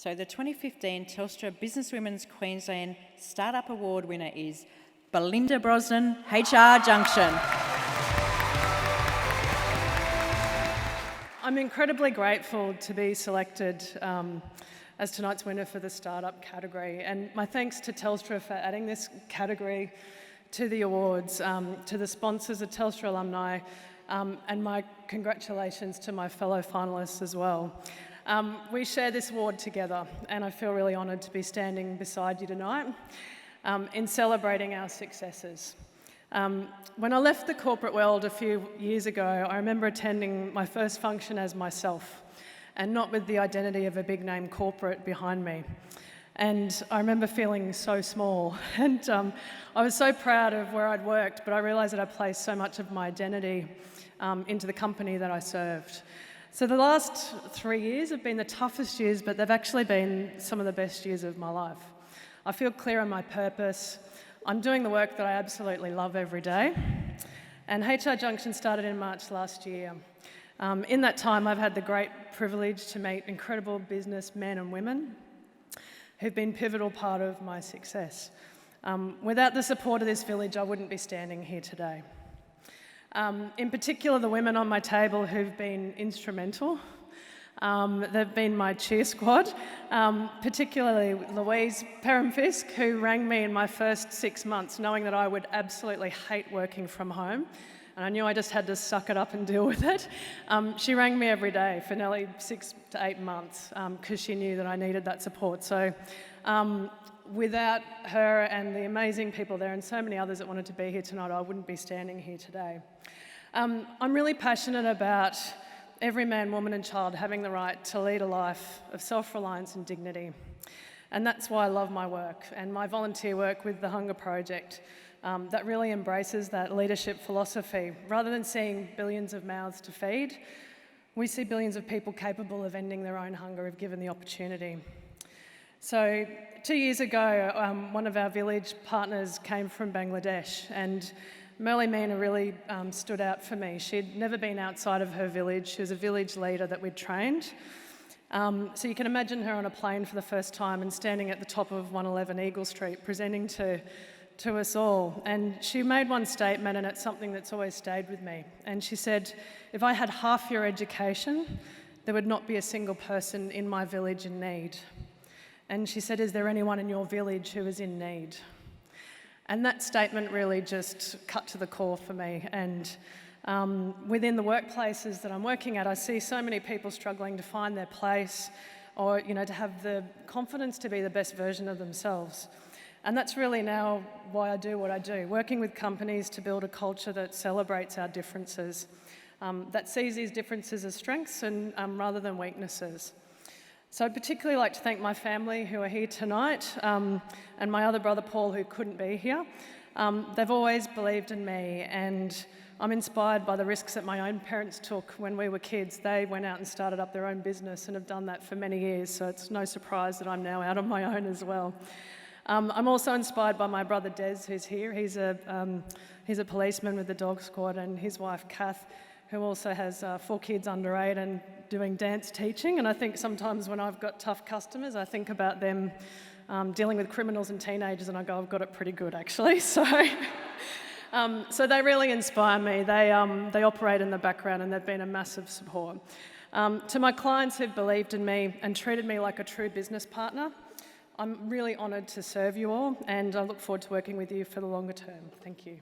So the 2015 Telstra Businesswomen's Queensland Startup Award winner is Belinda Brosnan, HR Junction. I'm incredibly grateful to be selected as tonight's winner for the startup category, and my thanks to Telstra for adding this category to the awards, to the sponsors of Telstra alumni, and my congratulations to my fellow finalists as well. We share this award together, and I feel really honoured to be standing beside you tonight in celebrating our successes. When I left the corporate world a few years ago, I remember attending my first function as myself, and not with the identity of a big name corporate behind me. And I remember feeling so small, and I was so proud of where I'd worked, but I realised that I placed so much of my identity into the company that I served. So the last 3 years have been the toughest years, but they've actually been some of the best years of my life. I feel clear on my purpose. I'm doing the work that I absolutely love every day. And HR Junction started in March last year. In that time, I've had the great privilege to meet incredible business men and women who've been a pivotal part of my success. Without the support of this village, I wouldn't be standing here today. In particular, the women on my table who've been instrumental. They've been my cheer squad, particularly Louise Perham-Fisk, who rang me in my first 6 months knowing that I would absolutely hate working from home, and I knew I just had to suck it up and deal with it. She rang me every day for nearly 6 to 8 months because she knew that I needed that support. So without her and the amazing people there and so many others that wanted to be here tonight, I wouldn't be standing here today. I'm really passionate about every man, woman and child having the right to lead a life of self-reliance and dignity. And that's why I love my work and my volunteer work with the Hunger Project that really embraces that leadership philosophy. Rather than seeing billions of mouths to feed, we see billions of people capable of ending their own hunger if given the opportunity. So 2 years ago, one of our village partners came from Bangladesh, and Merle Meena really stood out for me. She'd never been outside of her village. She was a village leader that we'd trained. So you can imagine her on a plane for the first time and standing at the top of 111 Eagle Street presenting to us all. And she made one statement, and it's something that's always stayed with me. And she said, "If I had half your education, there would not be a single person in my village in need." And she said, "Is there anyone in your village who is in need?" And that statement really just cut to the core for me. And within the workplaces that I'm working at, I see so many people struggling to find their place or, to have the confidence to be the best version of themselves. And that's really now why I do what I do, working with companies to build a culture that celebrates our differences, that sees these differences as strengths and rather than weaknesses. So I'd particularly like to thank my family who are here tonight and my other brother Paul who couldn't be here. They've always believed in me, and I'm inspired by the risks that my own parents took when we were kids. They went out and started up their own business and have done that for many years, so it's no surprise that I'm now out on my own as well. I'm also inspired by my brother Des, who's here. He's a policeman with the dog squad, and his wife Kath, who also has 4 kids under 8 and doing dance teaching. And I think sometimes when I've got tough customers, I think about them dealing with criminals and teenagers, and I go, I've got it pretty good actually. So they really inspire me. They operate in the background, and they've been a massive support. To my clients who've believed in me and treated me like a true business partner, I'm really honoured to serve you all, and I look forward to working with you for the longer term. Thank you.